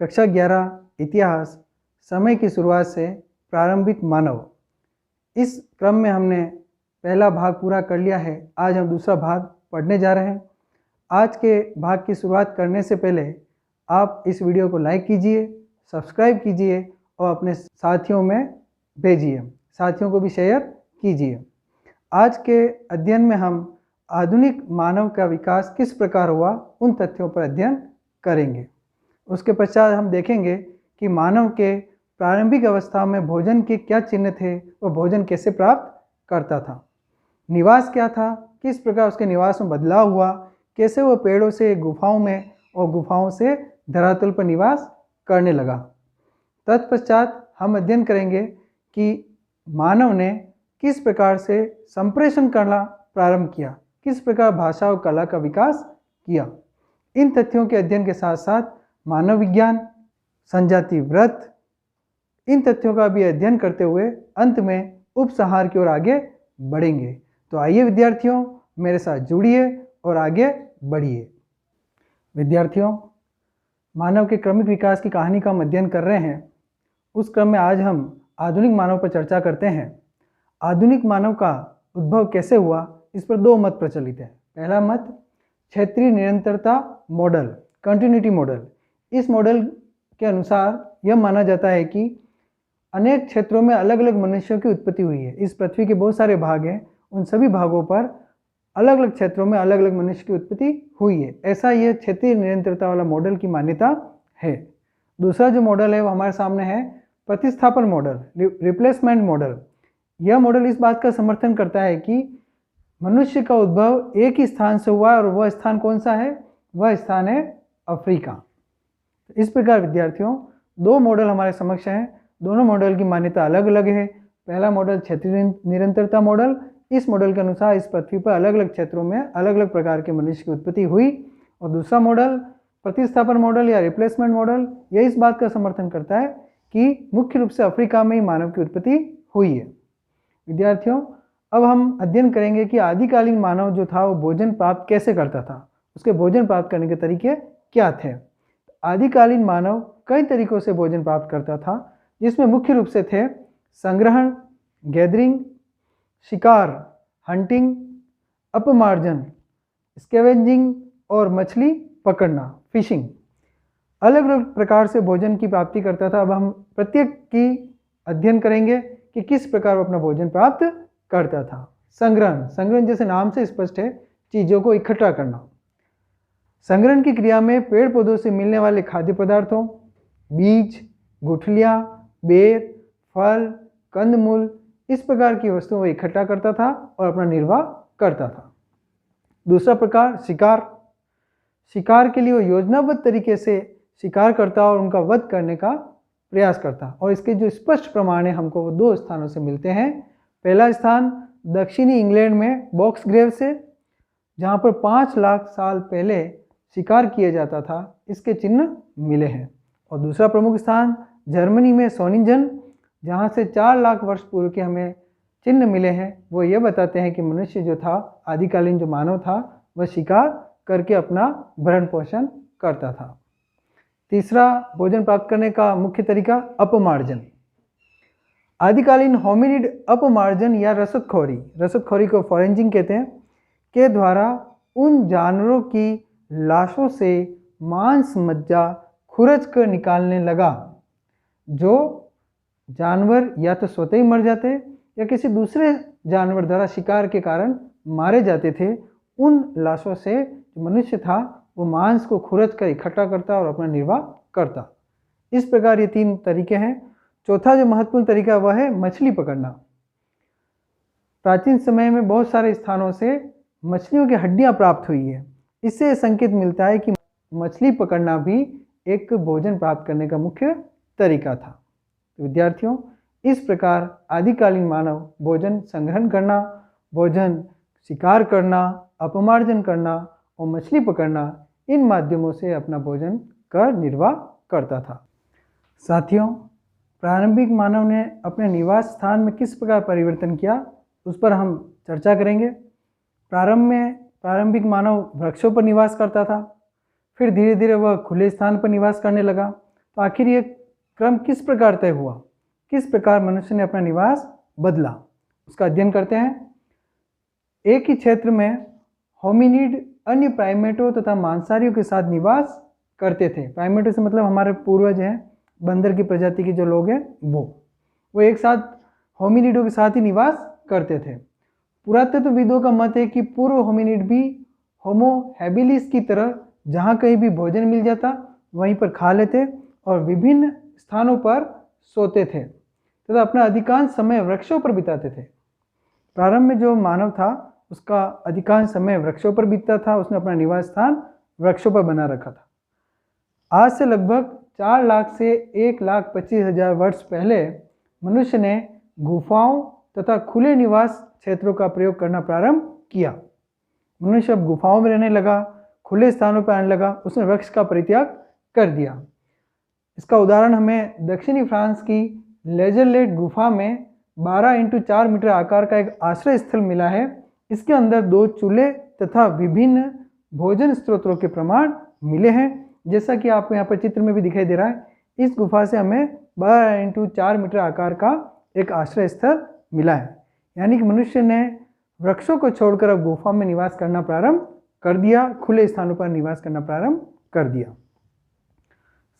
कक्षा 11 इतिहास समय की शुरुआत से प्रारंभिक मानव। इस क्रम में हमने पहला भाग पूरा कर लिया है। आज हम दूसरा भाग पढ़ने जा रहे हैं। आज के भाग की शुरुआत करने से पहले आप इस वीडियो को लाइक कीजिए, सब्सक्राइब कीजिए और अपने साथियों में भेजिए, साथियों को भी शेयर कीजिए। आज के अध्ययन में हम आधुनिक मानव का विकास किस प्रकार हुआ उन तथ्यों पर अध्ययन करेंगे। उसके पश्चात हम देखेंगे कि मानव के प्रारंभिक अवस्था में भोजन के क्या चिन्ह थे, वह भोजन कैसे प्राप्त करता था, निवास क्या था, किस प्रकार उसके निवास में बदलाव हुआ, कैसे वह पेड़ों से गुफाओं में और गुफाओं से धरातल पर निवास करने लगा। तत्पश्चात हम अध्ययन करेंगे कि मानव ने किस प्रकार से संप्रेषण करना प्रारंभ किया, किस प्रकार भाषा और कला का विकास किया। इन तथ्यों के अध्ययन के साथ साथ मानव विज्ञान, संजाति व्रत, इन तथ्यों का भी अध्ययन करते हुए अंत में उपसंहार की ओर आगे बढ़ेंगे। तो आइए विद्यार्थियों, मेरे साथ जुड़िए और आगे बढ़िए। विद्यार्थियों, मानव के क्रमिक विकास की कहानी का हम अध्ययन कर रहे हैं। उस क्रम में आज हम आधुनिक मानव पर चर्चा करते हैं। आधुनिक मानव का उद्भव कैसे हुआ, इस पर दो मत प्रचलित हैं। पहला मत क्षेत्रीय निरंतरता मॉडल, कंटिन्यूटी मॉडल। इस मॉडल के अनुसार यह माना जाता है कि अनेक क्षेत्रों में अलग अलग मनुष्यों की उत्पत्ति हुई है। इस पृथ्वी के बहुत सारे भाग हैं, उन सभी भागों पर अलग अलग क्षेत्रों में अलग अलग मनुष्य की उत्पत्ति हुई है। ऐसा यह क्षेत्रीय निरंतरता वाला मॉडल की मान्यता है। दूसरा जो मॉडल है वो हमारे सामने है प्रतिस्थापन मॉडल, रिप्लेसमेंट मॉडल। यह मॉडल इस बात का समर्थन करता है कि मनुष्य का उद्भव एक ही स्थान से हुआ है और वह स्थान कौन सा है, वह स्थान है अफ्रीका। इस प्रकार विद्यार्थियों, दो मॉडल हमारे समक्ष हैं। दोनों मॉडल की मान्यता अलग अलग है। पहला मॉडल क्षेत्रीय निरंतरता मॉडल। इस मॉडल के अनुसार इस पृथ्वी पर अलग अलग क्षेत्रों में अलग अलग प्रकार के मनुष्य की उत्पत्ति हुई। और दूसरा मॉडल प्रतिस्थापन मॉडल या रिप्लेसमेंट मॉडल, यह इस बात का समर्थन करता है कि मुख्य रूप से अफ्रीका में ही मानव की उत्पत्ति हुई है। विद्यार्थियों, अब हम अध्ययन करेंगे कि आदिकालीन मानव जो था वो भोजन प्राप्त कैसे करता था, उसके भोजन प्राप्त करने के तरीके क्या थे। आदिकालीन मानव कई तरीकों से भोजन प्राप्त करता था, जिसमें मुख्य रूप से थे संग्रहण, गैदरिंग, शिकार, हंटिंग, अपमार्जन, स्कैवेंजिंग और मछली पकड़ना, फिशिंग। अलग अलग प्रकार से भोजन की प्राप्ति करता था। अब हम प्रत्येक की अध्ययन करेंगे कि किस प्रकार वो अपना भोजन प्राप्त करता था। संग्रहण, संग्रहण जैसे नाम से स्पष्ट है, चीज़ों को इकट्ठा करना। संग्रहण की क्रिया में पेड़ पौधों से मिलने वाले खाद्य पदार्थों, बीज, गुठलियाँ, बेर, फल, कंदमूल, इस प्रकार की वस्तुओं को इकट्ठा करता था और अपना निर्वाह करता था। दूसरा प्रकार शिकार। शिकार के लिए वो योजनाबद्ध तरीके से शिकार करता और उनका वध करने का प्रयास करता। और इसके जो स्पष्ट प्रमाण है हमको वो दो स्थानों से मिलते हैं। पहला स्थान दक्षिणी इंग्लैंड में बॉक्स ग्रेव से, जहाँ पर 5 लाख साल पहले शिकार किया जाता था, इसके चिन्ह मिले हैं। और दूसरा प्रमुख स्थान जर्मनी में सोनिंजन, जहाँ से 4 लाख वर्ष पूर्व के हमें चिन्ह मिले हैं। वो ये बताते हैं कि मनुष्य जो था, आदिकालीन जो मानव था, वह शिकार करके अपना भरण पोषण करता था। तीसरा भोजन प्राप्त करने का मुख्य तरीका अपमार्जन। आदिकालीन होमिनिड अपमार्जन या रसदखोरी, रसदखोरी को फॉरेंजिंग कहते हैं, के द्वारा उन जानवरों की लाशों से मांस मज्जा खुरच कर निकालने लगा। जो जानवर या तो स्वतः ही मर जाते या किसी दूसरे जानवर द्वारा शिकार के कारण मारे जाते थे, उन लाशों से मनुष्य था वो मांस को खुरच कर इकट्ठा करता और अपना निर्वाह करता। इस प्रकार ये 3 तरीके हैं। चौथा जो महत्वपूर्ण तरीका वह है मछली पकड़ना। प्राचीन समय में बहुत सारे स्थानों से मछलियों की हड्डियां प्राप्त हुई है। इससे संकेत मिलता है कि मछली पकड़ना भी एक भोजन प्राप्त करने का मुख्य तरीका था। विद्यार्थियों, इस प्रकार आदिकालीन मानव भोजन संग्रहण करना, भोजन शिकार करना, अपमार्जन करना और मछली पकड़ना, इन माध्यमों से अपना भोजन का निर्वाह करता था। साथियों, प्रारंभिक मानव ने अपने निवास स्थान में किस प्रकार परिवर्तन किया, उस पर हम चर्चा करेंगे। प्रारंभ में प्रारंभिक मानव वृक्षों पर निवास करता था, फिर धीरे धीरे वह खुले स्थान पर निवास करने लगा। तो आखिर ये क्रम किस प्रकार तय हुआ, किस प्रकार मनुष्य ने अपना निवास बदला, उसका अध्ययन करते हैं। एक ही क्षेत्र में होमिनिड अन्य प्राइमेटों तथा मांसाहारियों के साथ निवास करते थे। प्राइमेटों से मतलब हमारे पूर्वज हैं, बंदर की प्रजाति के जो लोग हैं वो एक साथ होमिनिडों के साथ ही निवास करते थे। पुरातत्वविदों का मत है कि पूर्व होमिनिड भी होमो हैबिलिस की तरह जहाँ कहीं भी भोजन मिल जाता वहीं पर खा लेते और विभिन्न स्थानों पर सोते थे तथा अपना अधिकांश समय वृक्षों पर बिताते थे। प्रारंभ में जो मानव था उसका अधिकांश समय वृक्षों पर बीतता था, उसने अपना निवास स्थान वृक्षों पर बना रखा था। आज से लगभग 4 लाख से 1,25,000 वर्ष पहले मनुष्य ने गुफाओं तथा खुले निवास क्षेत्रों का प्रयोग करना प्रारंभ किया। मनुष्य अब गुफाओं में रहने लगा, खुले स्थानों पर आने लगा, उसने वृक्ष का परित्याग कर दिया। इसका उदाहरण हमें दक्षिणी फ्रांस की लेजरलेट गुफा में 12x4 मीटर आकार का एक आश्रय स्थल मिला है। इसके अंदर 2 चूल्हे तथा विभिन्न भोजन स्रोतों के प्रमाण मिले हैं, जैसा कि आपको यहाँ पर चित्र में भी दिखाई दे रहा है। इस गुफा से हमें 12x4 मीटर आकार का एक आश्रय स्थल मिला है, यानी कि मनुष्य ने वृक्षों को छोड़कर अब गुफा में निवास करना प्रारंभ कर दिया, खुले स्थानों पर निवास करना प्रारंभ कर दिया।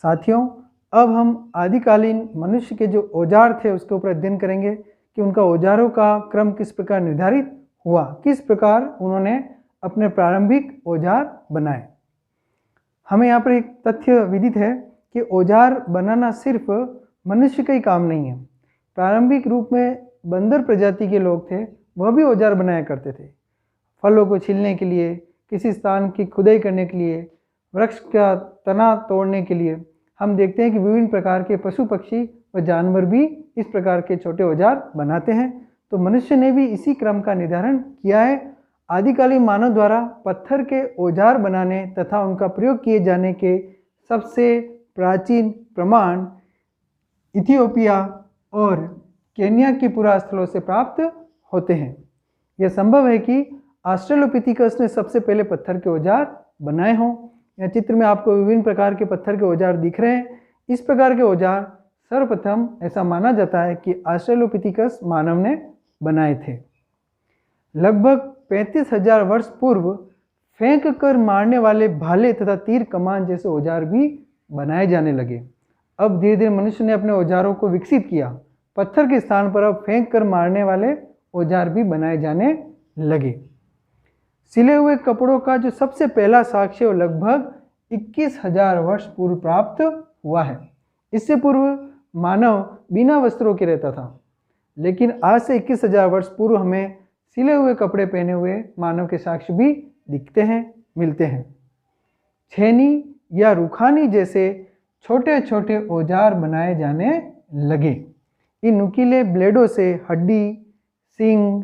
साथियों, अब हम आदिकालीन मनुष्य के जो औजार थे उसके ऊपर अध्ययन करेंगे कि उनका औजारों का क्रम किस प्रकार निर्धारित हुआ, किस प्रकार उन्होंने अपने प्रारंभिक औजार बनाए। हमें यहाँ पर एक तथ्य विदित है कि औजार बनाना सिर्फ मनुष्य का ही काम नहीं है। प्रारंभिक रूप में बंदर प्रजाति के लोग थे, वह भी औजार बनाया करते थे। फलों को छीलने के लिए, किसी स्थान की खुदाई करने के लिए, वृक्ष का तना तोड़ने के लिए। हम देखते हैं कि विभिन्न प्रकार के पशु पक्षी व जानवर भी इस प्रकार के छोटे औजार बनाते हैं। तो मनुष्य ने भी इसी क्रम का निर्धारण किया है। आदिकालीन मानव द्वारा पत्थर के औजार बनाने तथा उनका प्रयोग किए जाने के सबसे प्राचीन प्रमाण इथियोपिया और केन्या के पुरास्थलों से प्राप्त होते हैं। यह संभव है कि ऑस्ट्रेलोपिथिकस ने सबसे पहले पत्थर के औजार बनाए हों। यह चित्र में आपको विभिन्न प्रकार के पत्थर के औजार दिख रहे हैं। इस प्रकार के औजार सर्वप्रथम ऐसा माना जाता है कि ऑस्ट्रेलोपिथिकस मानव ने बनाए थे। लगभग 35,000 वर्ष पूर्व फेंक कर मारने वाले भाले तथा तीर कमान जैसे औजार भी बनाए जाने लगे। अब धीरे धीरे मनुष्य ने अपने औजारों को विकसित किया। पत्थर के स्थान पर अब फेंक कर मारने वाले औजार भी बनाए जाने लगे। सिले हुए कपड़ों का जो सबसे पहला साक्ष्य लगभग 21,000 वर्ष पूर्व प्राप्त हुआ है। इससे पूर्व मानव बिना वस्त्रों के रहता था, लेकिन आज से 21,000 वर्ष पूर्व हमें सिले हुए कपड़े पहने हुए मानव के साक्ष्य भी दिखते हैं, मिलते हैं। छेनी या रुखानी जैसे छोटे छोटे औजार बनाए जाने लगे। इन नुकीले ब्लेडों से हड्डी, सींग,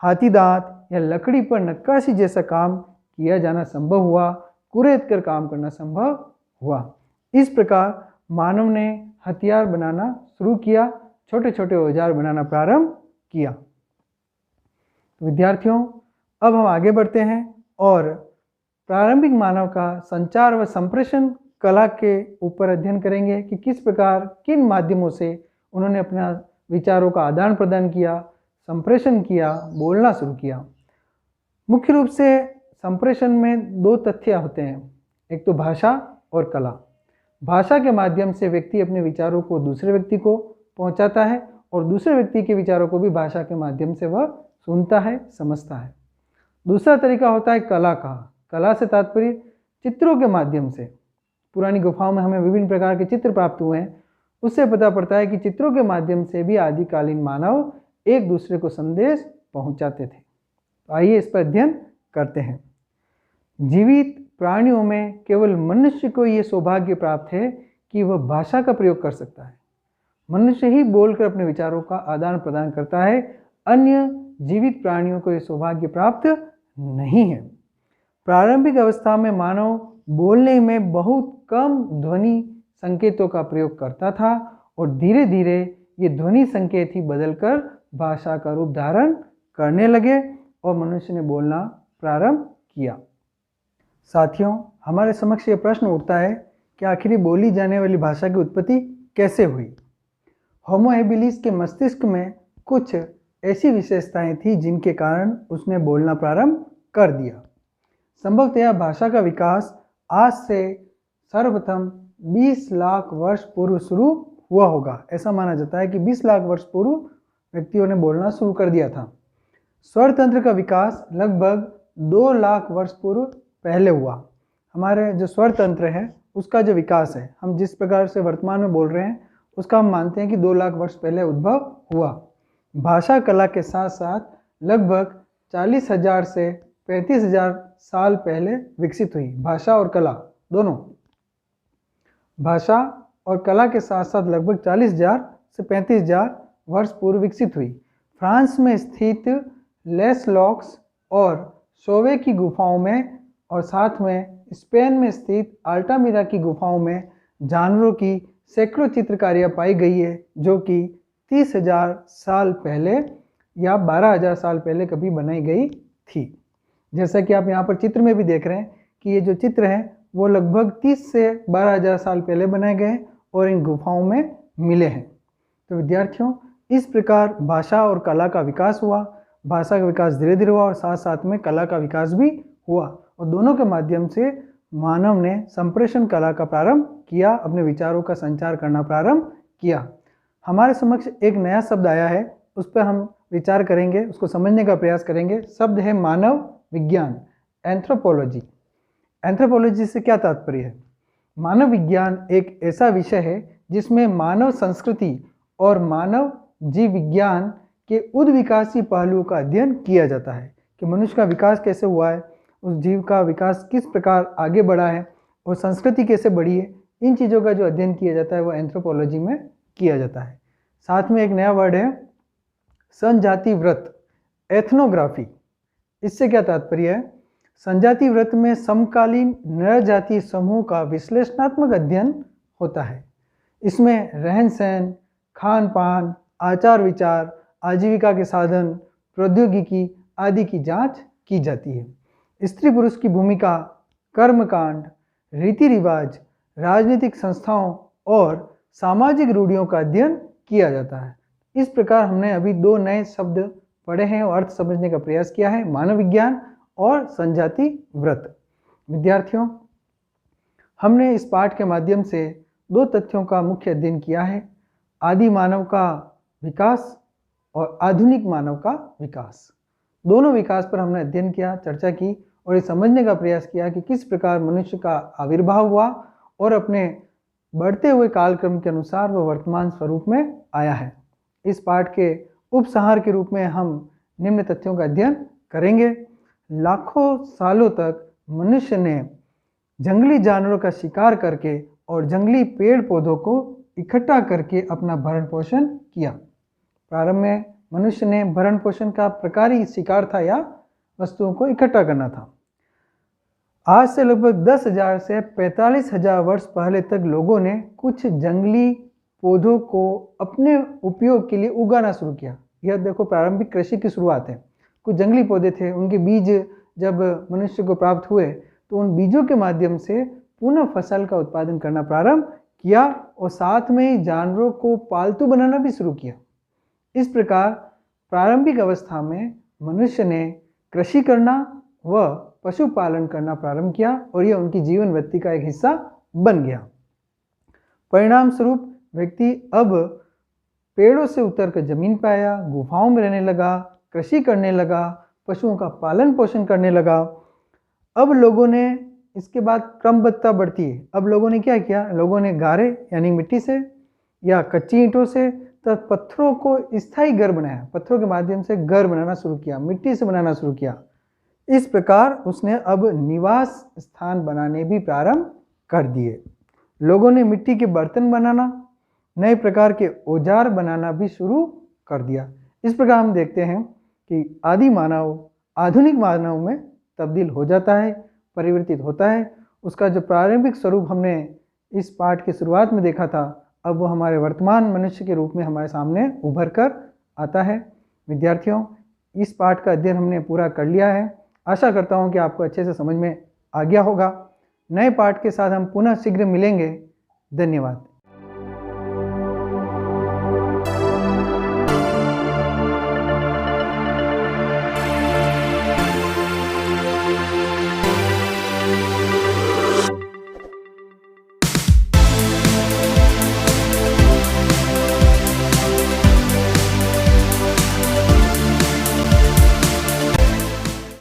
हाथी दांत या लकड़ी पर नक्काशी जैसा काम किया जाना संभव हुआ, कुरेद कर काम करना संभव हुआ। इस प्रकार मानव ने हथियार बनाना शुरू किया, छोटे छोटे औजार बनाना प्रारंभ किया। विद्यार्थियों, अब हम आगे बढ़ते हैं और प्रारंभिक मानव का संचार व संप्रेषण कला के ऊपर अध्ययन करेंगे कि किस प्रकार किन माध्यमों से उन्होंने अपना विचारों का आदान प्रदान किया, संप्रेषण किया, बोलना शुरू किया। मुख्य रूप से संप्रेषण में 2 तथ्य होते हैं, एक तो भाषा और कला। भाषा के माध्यम से व्यक्ति अपने विचारों को दूसरे व्यक्ति को पहुंचाता है और दूसरे व्यक्ति के विचारों को भी भाषा के माध्यम से वह सुनता है, समझता है। दूसरा तरीका होता है कला का। कला से तात्पर्य चित्रों के माध्यम से। पुरानी गुफाओं में हमें विभिन्न प्रकार के चित्र प्राप्त हुए हैं, उससे पता पड़ता है कि चित्रों के माध्यम से भी आदिकालीन मानव एक दूसरे को संदेश पहुंचाते थे। तो आइए इस पर अध्ययन करते हैं। जीवित प्राणियों में केवल मनुष्य को यह सौभाग्य प्राप्त है कि वह भाषा का प्रयोग कर सकता है। मनुष्य ही बोलकर अपने विचारों का आदान प्रदान करता है, अन्य जीवित प्राणियों को यह सौभाग्य प्राप्त नहीं है। प्रारंभिक अवस्था में मानव बोलने में बहुत कम ध्वनि संकेतों का प्रयोग करता था और धीरे धीरे ये ध्वनि संकेत ही बदलकर भाषा का रूप धारण करने लगे और मनुष्य ने बोलना प्रारंभ किया। साथियों, हमारे समक्ष ये प्रश्न उठता है कि आखिर बोली जाने वाली भाषा की उत्पत्ति कैसे हुई। होमो हेबिलिस के मस्तिष्क में कुछ ऐसी विशेषताएं थी जिनके कारण उसने बोलना प्रारंभ कर दिया। संभवतः भाषा का विकास आज से सर्वप्रथम 20 लाख वर्ष पूर्व शुरू हुआ होगा। ऐसा माना जाता है कि 20 लाख वर्ष पूर्व व्यक्तियों ने बोलना शुरू कर दिया था। स्वर तंत्र का विकास लगभग 2 लाख वर्ष पूर्व पहले हुआ। हमारे जो स्वर तंत्र है उसका जो विकास है, हम जिस प्रकार से वर्तमान में बोल रहे हैं उसका हम मानते हैं कि 2 लाख वर्ष पहले उद्भव हुआ। भाषा कला के साथ साथ लगभग 40,000 से 35,000 साल पहले विकसित हुई। भाषा और कला दोनों, भाषा और कला के साथ साथ लगभग 40,000 से 35,000 वर्ष पूर्व विकसित हुई। फ्रांस में स्थित लेस लॉक्स और सोवे की गुफाओं में और साथ में स्पेन में स्थित अल्टामिरा की गुफाओं में जानवरों की सैकड़ों चित्रकारियाँ पाई गई है जो कि 30,000 साल पहले या 12,000 साल पहले कभी बनाई गई थी। जैसा कि आप यहाँ पर चित्र में भी देख रहे हैं कि ये जो चित्र हैं वो लगभग 30 से 12,000 साल पहले बनाए गए और इन गुफाओं में मिले हैं। तो विद्यार्थियों, इस प्रकार भाषा और कला का विकास हुआ। भाषा का विकास धीरे धीरे हुआ और साथ साथ में कला का विकास भी हुआ और दोनों के माध्यम से मानव ने संप्रेषण कला का प्रारंभ किया, अपने विचारों का संचार करना प्रारंभ किया। हमारे समक्ष एक नया शब्द आया है, उस पर हम विचार करेंगे, उसको समझने का प्रयास करेंगे। शब्द है मानव विज्ञान, एंथ्रोपोलॉजी। एंथ्रोपोलॉजी से क्या तात्पर्य है? मानव विज्ञान एक ऐसा विषय है जिसमें मानव संस्कृति और मानव जीव विज्ञान के उद्विकासी पहलुओं का अध्ययन किया जाता है कि मनुष्य का विकास कैसे हुआ है, उस जीव का विकास किस प्रकार आगे बढ़ा है और संस्कृति कैसे बढ़ी है। इन चीज़ों का जो अध्ययन किया जाता है वो एंथ्रोपोलॉजी में किया जाता है। साथ में एक नया वर्ड है संजाति व्रत, एथनोग्राफी। इससे क्या तात्पर्य है? संजाति व्रत में समकालीन नर जाति समूह का विश्लेषणात्मक अध्ययन होता है। इसमें रहन सहन, खान पान, आचार विचार, आजीविका के साधन, प्रौद्योगिकी आदि की जांच की जाती है। स्त्री पुरुष की भूमिका, कर्मकांड, रीति रिवाज, राजनीतिक संस्थाओं और सामाजिक रूढ़ियों का अध्ययन किया जाता है। इस प्रकार हमने अभी 2 नए शब्द पढ़े हैं और अर्थ समझने का प्रयास किया है, मानव विज्ञान और संजाति व्रत। विद्यार्थियों, हमने इस पाठ के माध्यम से 2 तथ्यों का मुख्य अध्ययन किया है, आदि मानव का विकास और आधुनिक मानव का विकास। दोनों विकास पर हमने अध्ययन किया, चर्चा की और ये समझने का प्रयास किया कि किस प्रकार मनुष्य का आविर्भाव हुआ और अपने बढ़ते हुए कालक्रम के अनुसार वह वर्तमान स्वरूप में आया है। इस पाठ के उपसंहार के रूप में हम निम्न तथ्यों का अध्ययन करेंगे। लाखों सालों तक मनुष्य ने जंगली जानवरों का शिकार करके और जंगली पेड़ पौधों को इकट्ठा करके अपना भरण पोषण किया। प्रारंभ में मनुष्य ने भरण पोषण का प्रकार ही शिकार था या वस्तुओं को इकट्ठा करना था। आज से लगभग 10,000 से 45,000 वर्ष पहले तक लोगों ने कुछ जंगली पौधों को अपने उपयोग के लिए उगाना शुरू किया। यह देखो प्रारंभिक कृषि की शुरुआत है। कुछ जंगली पौधे थे, उनके बीज जब मनुष्य को प्राप्त हुए तो उन बीजों के माध्यम से पुनः फसल का उत्पादन करना प्रारंभ किया और साथ में ही जानवरों को पालतू बनाना भी शुरू किया। इस प्रकार प्रारंभिक अवस्था में मनुष्य ने कृषि करना व पशुपालन करना प्रारंभ किया और यह उनकी जीवन वृत्ति का एक हिस्सा बन गया। परिणाम स्वरूप व्यक्ति अब पेड़ों से उतरकर जमीन पर आया, गुफाओं में रहने लगा, कृषि करने लगा, पशुओं का पालन पोषण करने लगा। अब लोगों ने इसके बाद क्रमबद्धता बढ़ती है। अब लोगों ने क्या किया? लोगों ने गारे यानी मिट्टी से या कच्ची ईंटों से तथा पत्थरों को स्थायी घर बनाया। पत्थरों के माध्यम से घर बनाना शुरू किया, मिट्टी से बनाना शुरू किया। इस प्रकार उसने अब निवास स्थान बनाने भी प्रारंभ कर दिए। लोगों ने मिट्टी के बर्तन बनाना, नए प्रकार के औजार बनाना भी शुरू कर दिया। इस प्रकार हम देखते हैं कि आदि मानव आधुनिक मानव में तब्दील हो जाता है, परिवर्तित होता है। उसका जो प्रारंभिक स्वरूप हमने इस पाठ की शुरुआत में देखा था, अब वो हमारे वर्तमान मनुष्य के रूप में हमारे सामने उभर कर आता है। विद्यार्थियों, इस पाठ का अध्ययन हमने पूरा कर लिया है। आशा करता हूँ कि आपको अच्छे से समझ में आ गया होगा। नए पाठ के साथ हम पुनः शीघ्र मिलेंगे। धन्यवाद।